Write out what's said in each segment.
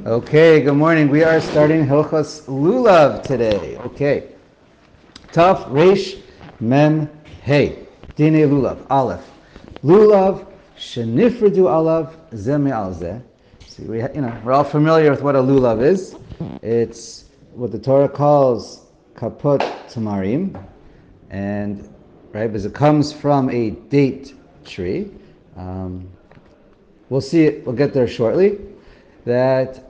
Okay, good morning. We are starting Hilchos LULAV today. Okay. Taf, Resh, Mem, Hey. Dine LULAV, Aleph. LULAV, Shenifredu Alav, Zeme Al Zeh. See, we're all familiar with what a LULAV is. It's what the Torah calls Kapot Tamarim. And, right, because it comes from a date tree. We'll see it, we'll get there shortly. That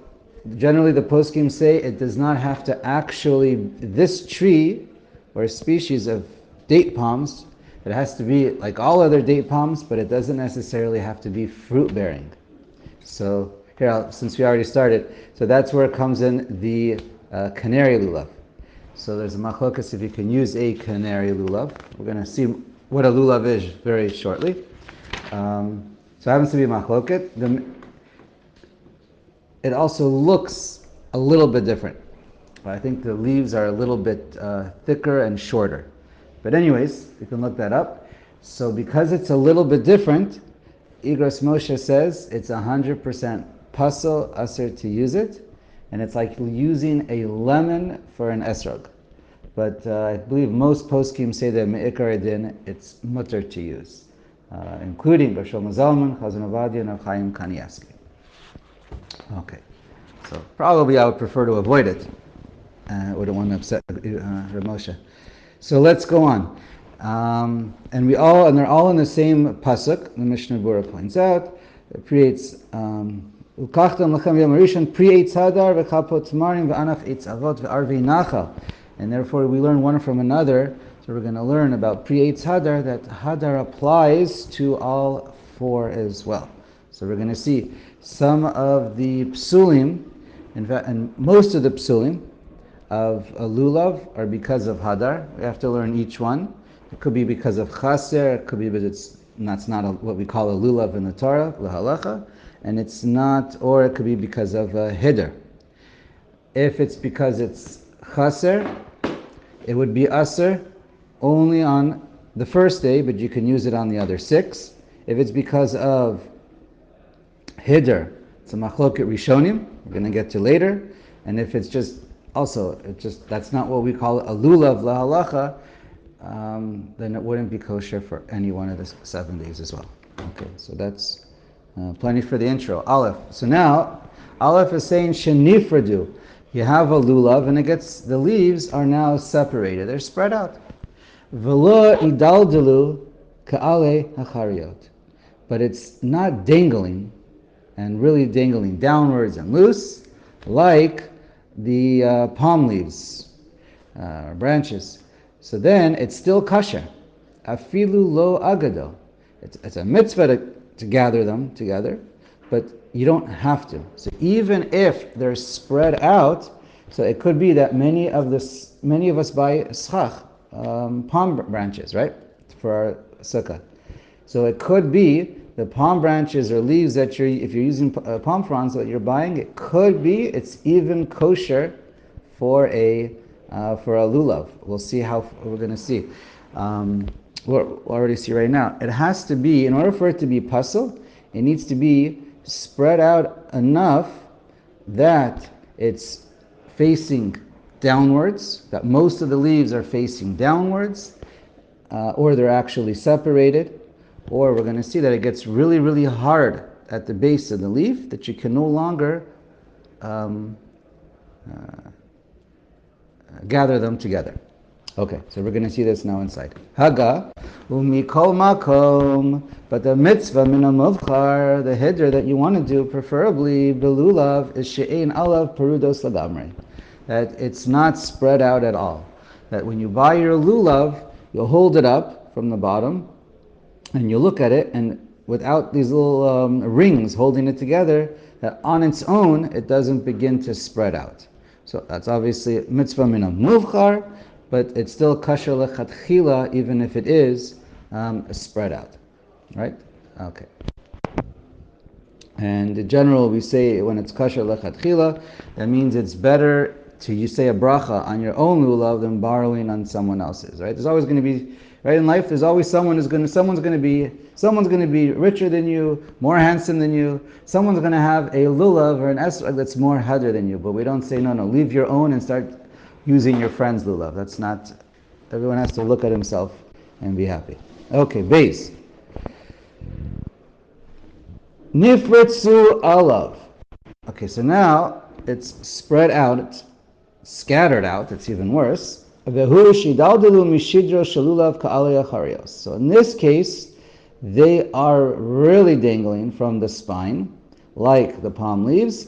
generally the poskim say it does not have to actually, this tree or species of date palms, it has to be like all other date palms, but it doesn't necessarily have to be fruit bearing. So here, since we already started, so that's where it comes in the canary lulav. So there's a machlokas if you can use a canary lulav. We're going to see what a lulav is very shortly. So it happens to be machloket. It also looks a little bit different. I think the leaves are a little bit thicker and shorter. But anyways, you can look that up. So because it's a little bit different, Igros Moshe says it's 100% pasul aser to use it, and it's like using a lemon for an esrog. But I believe most poskim say that me'ikar din it's mutter to use, including Roshel Mazalman, Chazon Ovadia, and Orach Chaim Kanievsky. Okay, so probably I would prefer to avoid it. I wouldn't want to upset Ramosha. So let's go on. And they're all in the same pasuk. The Mishnah Berurah points out it creates Ukachtan lechem yom harishon pri eitz hadar v'chapot tamarim v'anaf eitz avot v'arvei nachal. And therefore we learn one from another. So we're going to learn about pri eitz hadar, that hadar applies to all four as well. So we're going to see some of the psulim, in fact, and most of the psulim of a lulav are because of hadar. We have to learn each one. It could be because of chaser, it could be because that's not what we call a lulav in the Torah, lahalacha, and it's not, or it could be because of a hider. If it's because it's chaser, it would be aser only on the first day, but you can use it on the other 6. If it's because of hider, it's a machloket rishonim, we're going to get to later. And if it's just that's not what we call a lulav lahalacha, then it wouldn't be kosher for any one of the 7 days as well. Okay, so that's plenty for the intro. Aleph. So now, Aleph is saying shenifredu. You have a lulav, and the leaves are now separated. They're spread out. V'lo idaldelu ka'ale hachariot. But it's not dangling, and really dangling downwards and loose, like the palm leaves, or branches. So then it's still kosher. Afilu lo agado. It's a mitzvah to gather them together, but you don't have to. So even if they're spread out, so it could be that many of us buy schach, palm branches, right, for our sukkah. So it could be the palm branches or leaves that if you're using palm fronds that you're buying, it could be it's even kosher for a lulav. We'll see how we're going to see. We'll already see right now. It has to be, in order for it to be pasul, it needs to be spread out enough that it's facing downwards, that most of the leaves are facing downwards, or they're actually separated. Or we're going to see that it gets really, really hard at the base of the leaf, that you can no longer gather them together. Okay, so we're going to see this now inside. Haga, umikol makom, but the mitzvah min muvchar, the hider that you want to do, preferably belulav, is she'ein alav perudos lagamrei, that it's not spread out at all. That when you buy your lulav, you'll hold it up from the bottom, and you look at it, and without these little rings holding it together, that on its own, it doesn't begin to spread out. So that's obviously mitzvah min muvchar, but it's still kosher lechatchila, even if it is spread out. Right? Okay. And in general, we say when it's kosher lechatchila, that means it's better to say a bracha on your own lulav than borrowing on someone else's. Right? There's always going to be Right? In life, there's always someone's going to be richer than you, more handsome than you. Someone's going to have a lulav or an esrog that's more hadr than you. But we don't say, no, leave your own and start using your friend's lulav. That's not, everyone has to look at himself and be happy. Okay, base. Nifritzu alav. Okay, so now it's spread out, it's scattered out, it's even worse. So in this case, they are really dangling from the spine, like the palm leaves.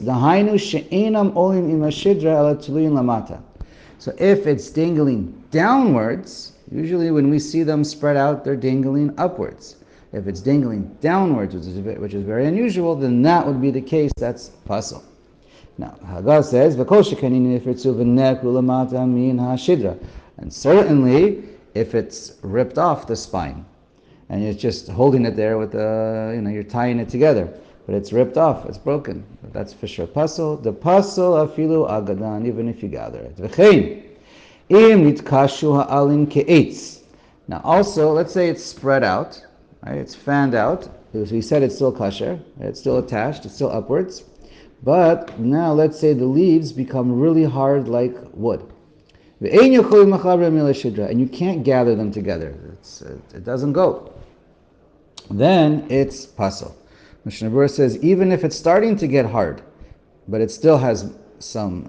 So if it's dangling downwards, usually when we see them spread out, they're dangling upwards. If it's dangling downwards, which is very unusual, then that would be the case. That's pasul. Now, Haggah says, and certainly, if it's ripped off the spine, and you're just holding it there with you're tying it together, but it's ripped off, it's broken. That's for sure pasul. The pasul afilu agadan, even if you gather it. V'chein, im nitkashu ha'alin ke'etz. Now, also, let's say it's spread out. Right, it's fanned out. As we said, it's still kosher. It's still attached. It's still upwards. But now, let's say the leaves become really hard like wood. And you can't gather them together. It doesn't go. Then it's pasul. Mishnah Berurah says, even if it's starting to get hard, but it still has some,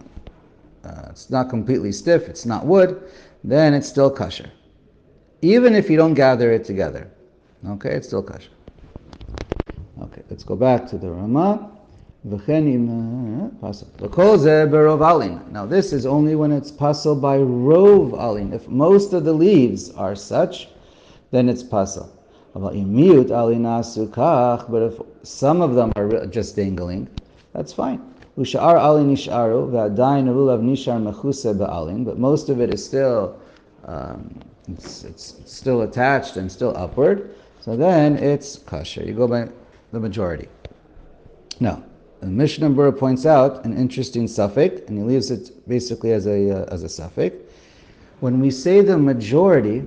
it's not completely stiff, it's not wood, then it's still kosher. Even if you don't gather it together. Okay, it's still kosher. Okay, let's go back to the Ramah. Now this is only when it's pasul by rov alin. If most of the leaves are such, then it's pasul. But if some of them are just dangling, that's fine. But most of it is still it's still attached and still upward. So then it's kosher. You go by the majority. Now, the Mishnah Berurah points out an interesting suffix, and he leaves it basically as a suffix. When we say the majority,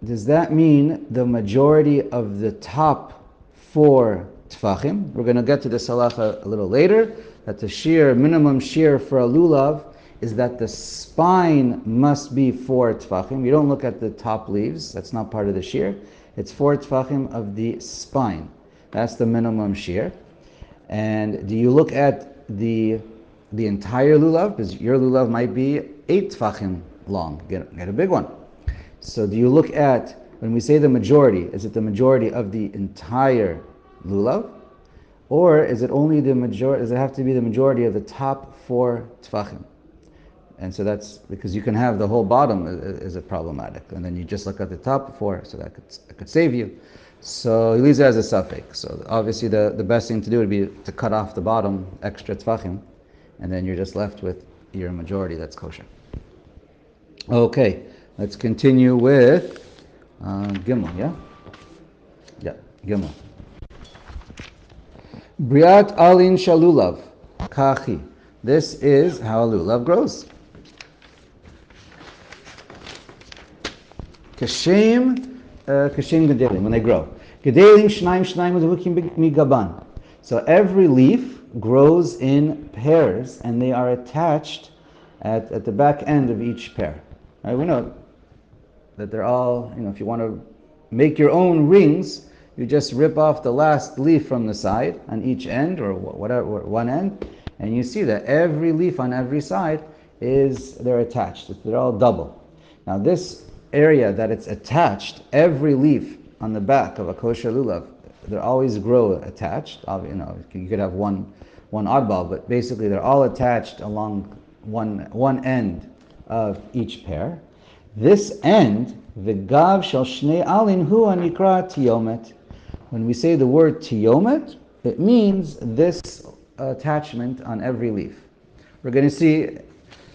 does that mean the majority of the top 4 tfachim? We're going to get to the halacha a little later, that the minimum shear for a lulav is that the spine must be 4 tfachim. You don't look at the top leaves, that's not part of the shear. It's 4 tfachim of the spine. That's the minimum shear. And do you look at the entire lulav? Because your lulav might be 8 tfachim long. Get a big one. So do you look at, when we say the majority, is it the majority of the entire lulav? Or is it only the majority, does it have to be the majority of the top 4 tfachim? And so that's because you can have the whole bottom is problematic, and then you just look at the top 4, so that could save you. So he leaves it as a suffix. So obviously the best thing to do would be to cut off the bottom extra tfachim, and then you're just left with your majority that's kosher. Okay, let's continue with Gimel, yeah? Yeah, Gimel. Briat alin shalulav, kachi. This is how a lulav grows. Kashem gedelim, when they grow. Gedelim shnaim migaban. So every leaf grows in pairs, and they are attached at the back end of each pair. Right? We know that they're all, if you want to make your own rings, you just rip off the last leaf from the side on each end, or whatever, one end, and you see that every leaf on every side they're attached. They're all double. Now this area that it's attached, every leaf on the back of a kosher lulav, they always grow attached. You could have one oddball, but basically they're all attached along one end of each pair. This end, v'gav shel shnei alin hu anikra tiyomet. When we say the word tiyomet, it means this attachment on every leaf. We're going to see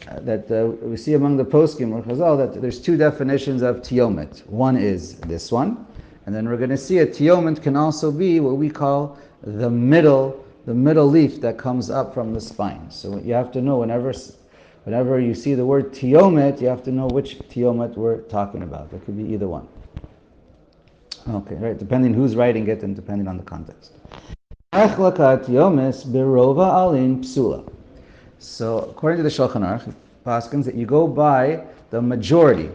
that we see among the poskim or chazal that there's 2 definitions of tiyomet. One is this one, and then we're going to see a tiyomet can also be what we call the middle leaf that comes up from the spine. So you have to know Whenever you see the word tiyomet, you have to know which tiyomet we're talking about. It could be either one. Okay, right, depending who's writing it and depending on the context. Tiyomes birova alin psula. So according to the Shulchan Aruch, paskins that you go by the majority,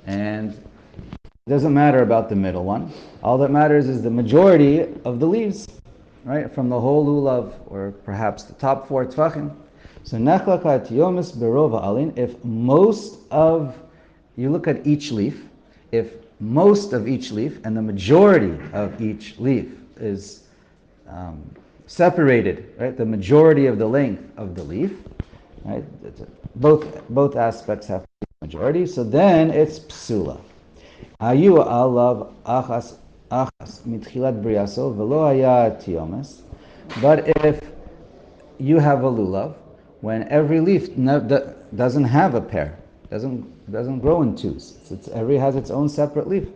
and it doesn't matter about the middle one. All that matters is the majority of the leaves, right, from the whole lulav, or perhaps the top 4 tvachim. So nechlaka tiyomes berova alin. If most of, you look at each leaf, if most of each leaf and the majority of each leaf is separated, right, the majority of the length of the leaf, right, both aspects have majority. So then it's psula. Hayu alav achas mitchilat briaso velo haya tiyomes. But if you have a lulav when every leaf doesn't have a pair, doesn't grow in twos, every has its own separate leaf.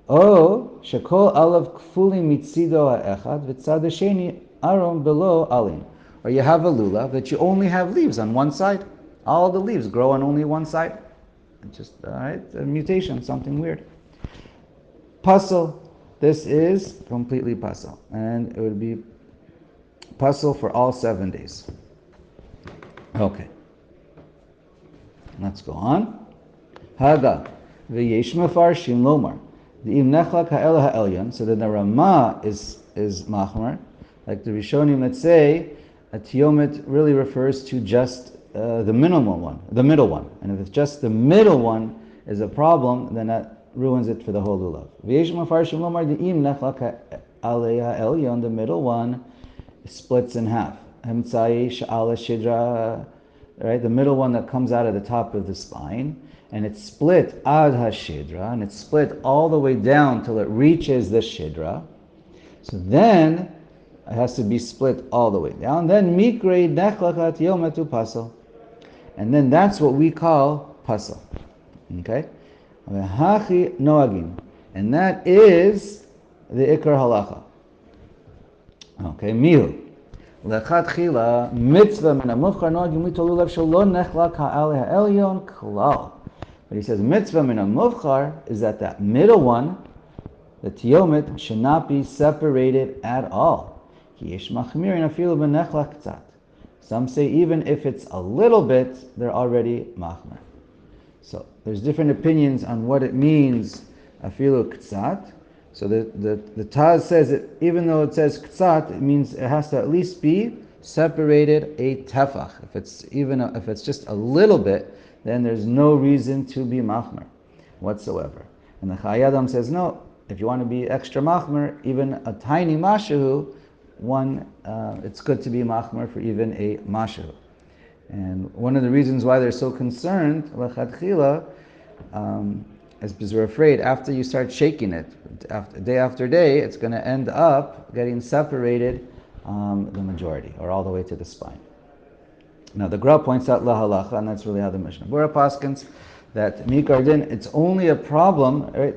Oh, shekol alav kfuli mitzido ha'echad v'tzad hasheni aron below alin. Or you have a lulav that you only have leaves on one side. All the leaves grow on only one side. Just, all right, a mutation, something weird. Puzzle. This is completely puzzle, and it would be puzzle for all 7 days. Okay. Let's go on. Haga v'yesh mefarshim lomar v'im nechlak ha'el ha'elyon. So then the Ramah is machmer, like the Rishonim that say a tiyomet really refers to just the minimal one, the middle one. And if it's just the middle one is a problem, then that ruins it for the whole lulav. V'yesh mefarshim lomar v'im nechlak ha'el ha'elyon. The middle one splits in half. Hemtzai sha'ala shidra, right? The middle one that comes out of the top of the spine, and it's split ad hashidra, and it's split all the way down till it reaches the shidra. So then it has to be split all the way down. Then mikre nechlachat yometu pasel, and then that's what we call pasel. Okay, hachi noagim, and that is the ikar halacha. Okay, mihu. Lechatchila mitzvah min hamufchar noagim litolulav shelo nechlak ha'al ha'elyon klal. But he says mitzvah min hamufchar is that middle one, the tiyomet, should not be separated at all. Ki yesh machmirin afilu b'nechlak tzat. Some say even if it's a little bit, they're already machmer. So there's different opinions on what it means afilu ktzat. So the Taz says that even though it says ktsat, it means it has to at least be separated a tefach. If it's just a little bit, then there's no reason to be machmer whatsoever. And the Chayadam says no. If you want to be extra machmer, even a tiny mashahu, it's good to be machmer for even a mashahu. And one of the reasons why they're so concerned, lechatchila, is because we're afraid after you start shaking it, day after day, it's going to end up getting separated the majority, or all the way to the spine. Now the Gra points out la halacha, and that's really how the Mishnah Bura paskins, that mikardin, it's only a problem, right?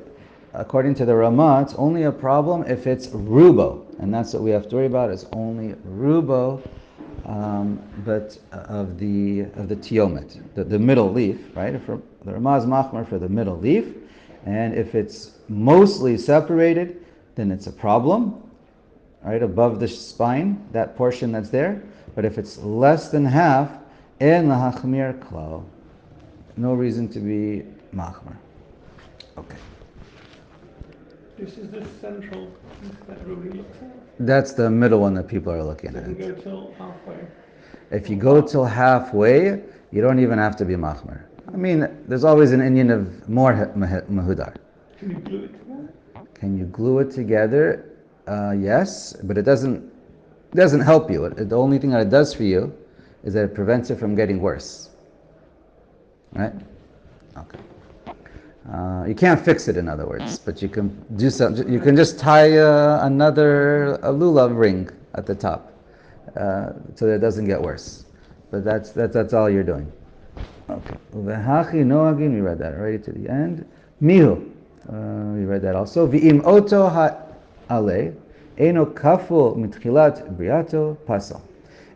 According to the Ramah, it's only a problem if it's rubo, and that's what we have to worry about, is only rubo, but of the tiyomet, the middle leaf, right? If the Ramah is machmer for the middle leaf, and if it's mostly separated, then it's a problem, right, above the spine, that portion that's there. But if it's less than half, en lahachmir klal, no reason to be machmer. Okay. This is the central piece that Ruby looks at. That's the middle one that people are looking Doesn't at. go till halfway. If you go till halfway, you don't even have to be machmer. I mean, there's always an Indian of more mahudar. Can you glue it together? Can you glue it together? Yes, but it doesn't help you. The only thing that it does for you is that it prevents it from getting worse. Right? Okay. You can't fix it, in other words, but you can do something. You can just tie another lulav ring at the top, so that it doesn't get worse. But that's all you're doing. Okay. Uvehachi noagim, we read that already to the end. Mihu, we read that also. V'im oto ha'ale, eno kaful mitchilat briato pasal.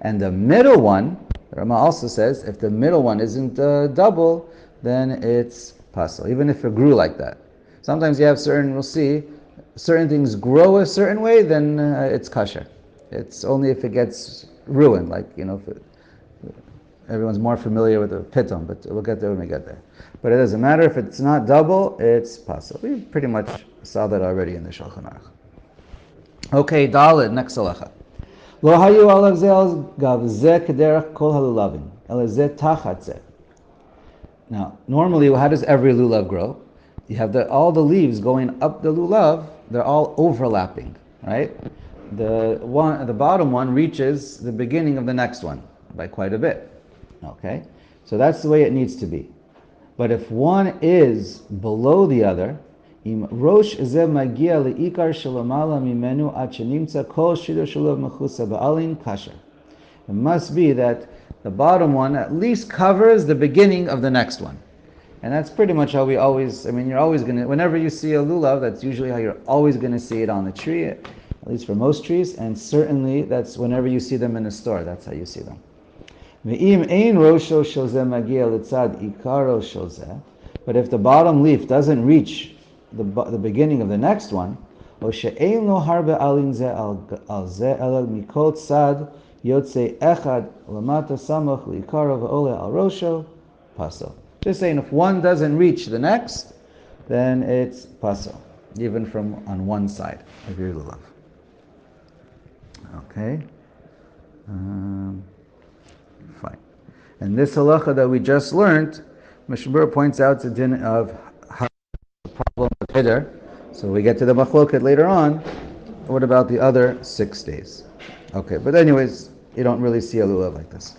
And the middle one, The Rama also says if the middle one isn't double, then it's pasal, even if it grew like that. Sometimes you have certain, we'll see, certain things grow a certain way, then it's kosher. It's only if it gets ruined, like, everyone's more familiar with the pitom, but we'll get there when we get there. But it doesn't matter if it's not double, it's pasal. We pretty much saw that already in the Shulchan Aruch. Okay, Dalet, next halacha. Lo hayu alav ze al gav ze kederach kol halulavim, ele ze tachat ze. Now, normally, how does every lulav grow? You have all the leaves going up the lulav, they're all overlapping, right? The bottom one reaches the beginning of the next one by quite a bit. Okay? So that's the way it needs to be. But if one is below the other, im rosh ze magia leikar shalomala mimenu ad shenimtza kol shiddur shulav mechusa ba'alin kasher. It must be that the bottom one at least covers the beginning of the next one. And that's pretty much how we always, you're always going to, whenever you see a lulav, that's usually how you're always going to see it on the tree, at least for most trees, and certainly that's whenever you see them in a store, that's how you see them. But if the bottom leaf doesn't reach the beginning of the next one, just saying, if one doesn't reach the next, then it's pasal, even from on one side of your lulav. Okay? Fine. And this halacha that we just learned, Mishnah points out the din of the problem of hider. So we get to the machloket later on. What about the other 6 days? Okay, but anyways, you don't really see a lulav like this.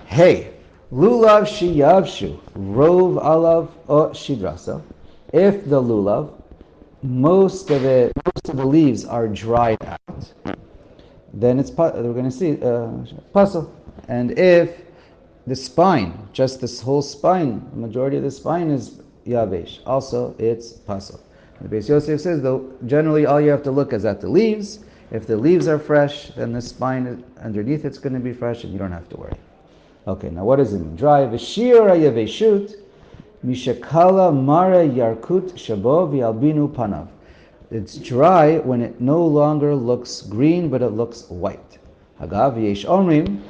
Hey, lulav shiyavshu rov alav o shidrasa. If the lulav, most of the leaves are dried out, then we're going to see pasal. And if the spine, just this whole spine, the majority of the spine is yavesh, also it's pasal. The Beis Yosef says, though, generally all you have to look is at the leaves. If the leaves are fresh, then the spine underneath it's going to be fresh, and you don't have to worry. Okay, now what does it mean? Dry. V'shir hayaveshut mishakala mara yarkut shabo v'albinu panav. It's dry when it no longer looks green, but it looks white. Hagav yesh omrim.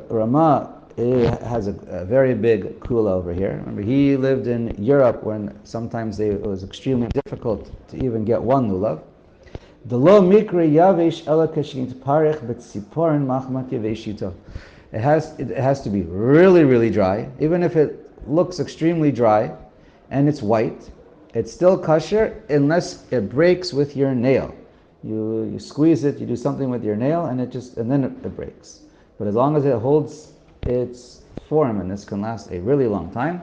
Rama has a very big kula over here. Remember, he lived in Europe when sometimes it was extremely difficult to even get one lulav. The lo mikra yavesh ela kashin parech betziporin machmat yaveshito. It has to be really, really dry. Even if it looks extremely dry and it's white, it's still kosher unless it breaks with your nail. You squeeze it, you do something with your nail, and then it breaks. But as long as it holds its form, and this can last a really long time,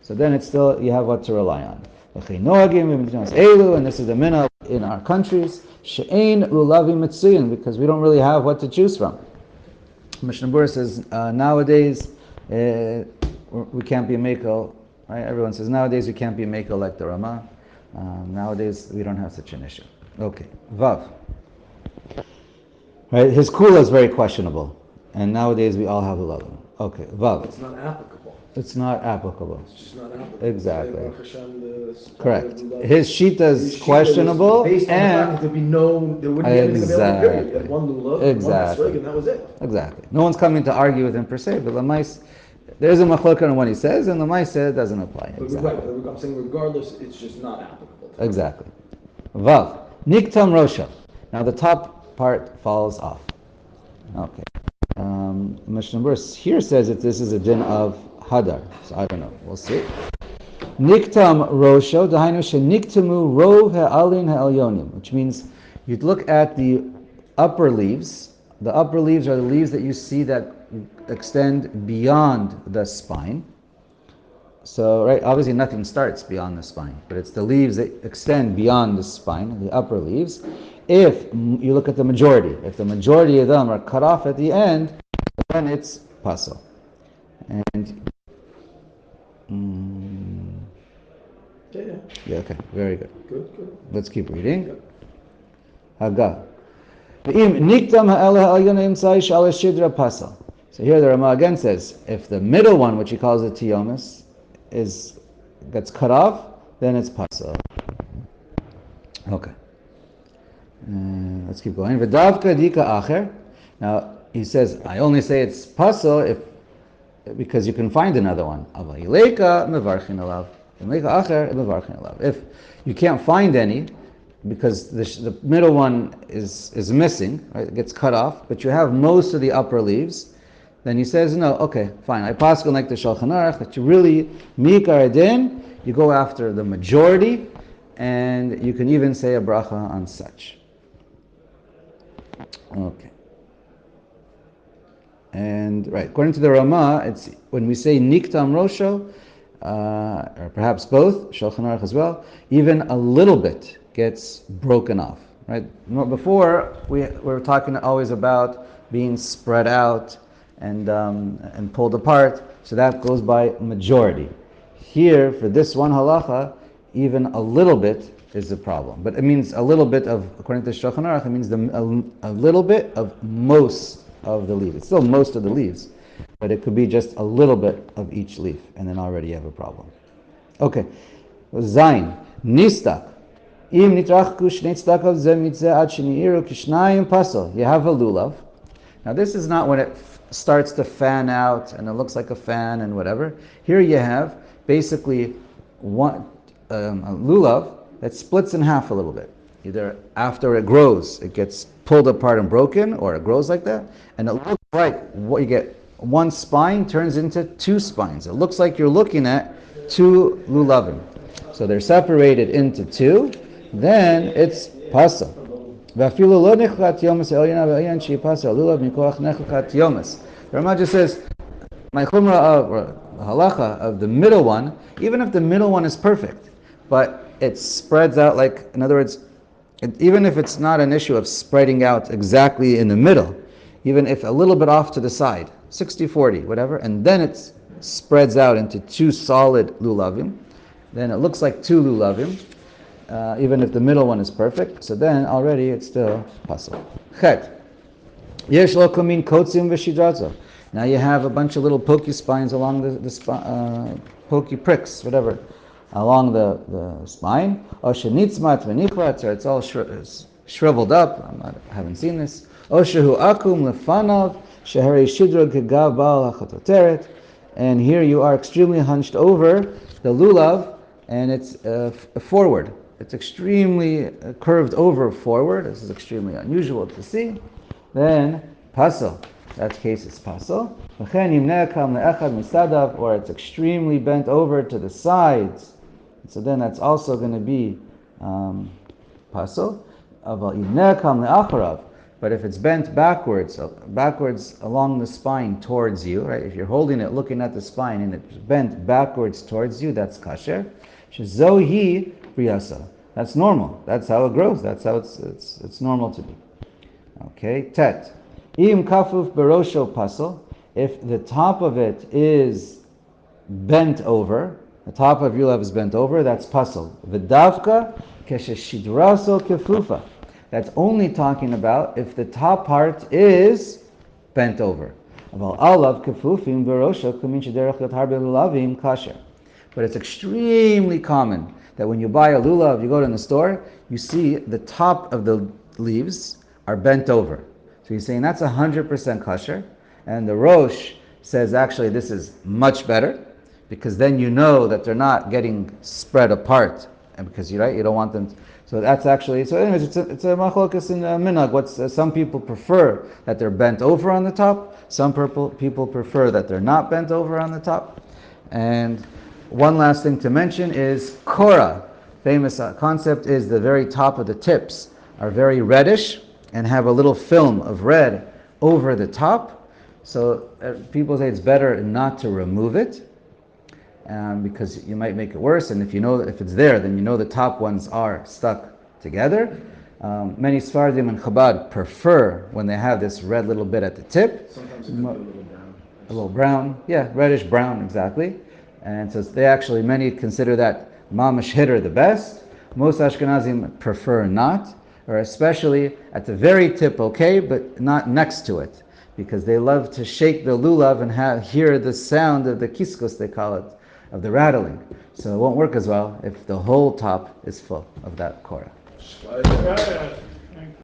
so then you have what to rely on. And this is the minhag in our countries, she'ein lulavim mitzuyin, because we don't really have what to choose from. Mishnah Berurah says nowadays we can't be a mekel. Right? Everyone says nowadays we can't be a mekel like the Rama. Nowadays we don't have such an issue. Okay, Vav. Right, his kula is very questionable, and nowadays we all have lulavim. Okay, Vav. It's not applicable. It's not applicable. It's just not applicable. Exactly. Correct. His shita is questionable, based on the fact that there wouldn't be anything available. Period. You had one lulav, exactly. one esrog, and that was it. Exactly. No one's coming to argue with him per se, but Lamais, there's a machlokah on what he says, and Lamais said it doesn't apply. Exactly. Right. I'm saying regardless, it's just not applicable. Exactly. Vav. Niktam Rosha. Now the top part falls off. Okay. Mishnah Berurah here says that this is a din of Hadar. So I don't know. We'll see. Niktam Rosho, dahainu sheniktamu rov ha'alin ha'elyonim, which means you'd look at the upper leaves. The upper leaves are the leaves that you see that extend beyond the spine. So, right, obviously nothing starts beyond the spine, but it's the leaves that extend beyond the spine, the upper leaves. If you look at the majority, if the majority of them are cut off at the end, then it's pasal. And yeah, okay, very good. Good. Let's keep reading. Yep. Haga. So here the Rama again says, if the middle one, which he calls the Tiyomes, gets cut off, then it's pasul. Okay. Let's keep going. V'davka dika acher. Now he says, I only say it's pasul because you can find another one. Aval ileka mevarchin alav. Ileka acher mevarchin alav. If you can't find any, because the middle one is missing, right? It gets cut off, but you have most of the upper leaves, then he says, no, okay, fine. I paskin like the Shulchan Aruch that you really mikar din, you go after the majority, and you can even say a bracha on such. Okay. And right, according to the Rama, it's when we say niktam rosho, or perhaps both, Shulchan Aruch as well, even a little bit gets broken off. Right? Before we were talking always about being spread out and pulled apart, so that goes by majority. Here, for this one halacha, even a little bit is a problem. But it means a little bit of, according to Shulchan Aruch, it means a little bit of most of the leaves. It's still most of the leaves, but it could be just a little bit of each leaf, and then already you have a problem. Okay, Zayin, nistak. Im nitrachku shnei tzedakav ze mitzeh ad sheni'iru kishnayim pasol. You have a lulav. Now this is not when it starts to fan out and it looks like a fan and whatever. Here you have basically a lulav that splits in half a little bit. Either after it grows, it gets pulled apart and broken, or it grows like that, and it looks like what you get. One spine turns into two spines. It looks like you're looking at two lulavim. So they're separated into two. Then it's pasal. The Rama just says, my chumrah of halacha of the middle one, even if the middle one is perfect, but it spreads out like, in other words, even if it's not an issue of spreading out exactly in the middle, even if a little bit off to the side, 60-40, whatever, and then it spreads out into two solid lulavim, then it looks like two lulavim, even if the middle one is perfect, so then already it's still pasul. Chet. Yesh lo kamin kotzim v'shidrazo. Now you have a bunch of little pokey spines along the pokey pricks, whatever, along the spine. Or shenitzmat v'nichrat, or it's all shriveled up. I haven't seen this. Or shehu akum lefanav shehari shidra kegav ba'al hachatoteret. And here you are extremely hunched over the lulav, and it's forward. It's extremely curved over forward. This is extremely unusual to see. Then pasul. That case is pasul. Or it's extremely bent over to the sides. So then that's also going to be pasul. But if it's bent backwards along the spine towards you, right? If you're holding it, looking at the spine, and it's bent backwards towards you, that's kasher. Zohi priyasa. That's normal. That's how it grows. That's how it's normal to be. Okay. Tet. Im kafuf barosho pasul. If the top of it is bent over, the top of your lulav is bent over, that's pasul. V'davka keshe kefufa. That's only talking about if the top part is bent over. Alav kefufim barosho kumin shederach harbe lulavim kasher. But it's extremely common that when you buy a lulav, you go to the store, you see the top of the leaves are bent over. So he's saying that's 100% kosher. And the Rosh says actually this is much better, because then you know that they're not getting spread apart, and because you don't want them to, so that's actually, so anyways, it's a machlokas in minhag. Some people prefer that they're bent over on the top, some people prefer that they're not bent over on the top. And one last thing to mention is Kora. Famous concept is the very top of the tips are very reddish and have a little film of red over the top. So people say it's better not to remove it, because you might make it worse. And if it's there, then you know the top ones are stuck together. Many Sfardim and Chabad prefer when they have this red little bit at the tip. Sometimes it's a little brown. A little brown, yeah, reddish brown, exactly. And so many consider that mamash hitter the best. Most Ashkenazim prefer not, or especially at the very tip, okay, but not next to it. because they love to shake the lulav and hear the sound of the kiskos, they call it, of the rattling. So it won't work as well if the whole top is full of that Kora. Shkaya.